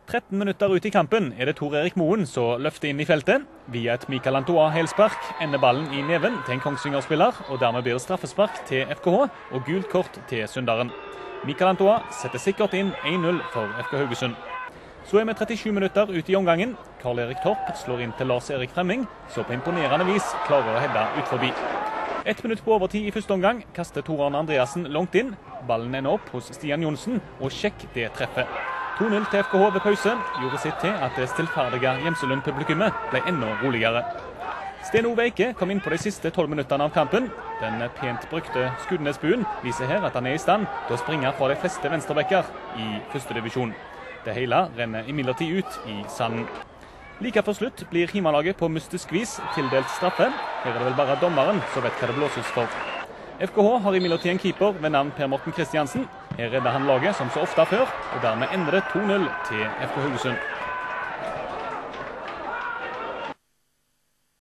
13 minutter ut i kampen er det Tor Erik Moen som løfter inn i feltet. Via et Mikael Antoine-helspark ender ballen i neven til en Kongsvinger-spiller, og dermed blir det straffespark til FKH og gult kort til Sundaren. Mikael Antoine setter sikkert inn 1-0 for FK Haugesund. Så er vi 37 minutter ut i omgangen. Karl Erik Torp slår inn til Lars Erik Fremming, så på imponerende vis klarer å hedde ut forbi. 1 minutt på overtid i første omgang kaster Tor Arne Andreassen langt inn. Ballen ender opp hos Stian Johnsen, og sjekk det treffer. 2-0 til FKH ved pause gjorde sitt til at det stillferdige Gjemselund-publikummet ble enda roligere. Sten Ove Eike kom inn på de siste 12 minuttene av kampen. Den pent brukte Skudenesbuen viser her at han er i stand til å springe fra de fleste venstrebekker i første divisjon. Det hele renner imidlertid ut i sanden. Like før slutt blir Himalaget på mystisk vis tildelt straffe. Her er det vel bare dommeren som vet hva det blåses for. FKH har imidlertid en keeper ved navn Per Morten Kristiansen. Her redder han laget som så ofte før, og dermed ender det 2-0 til FK Haugesund.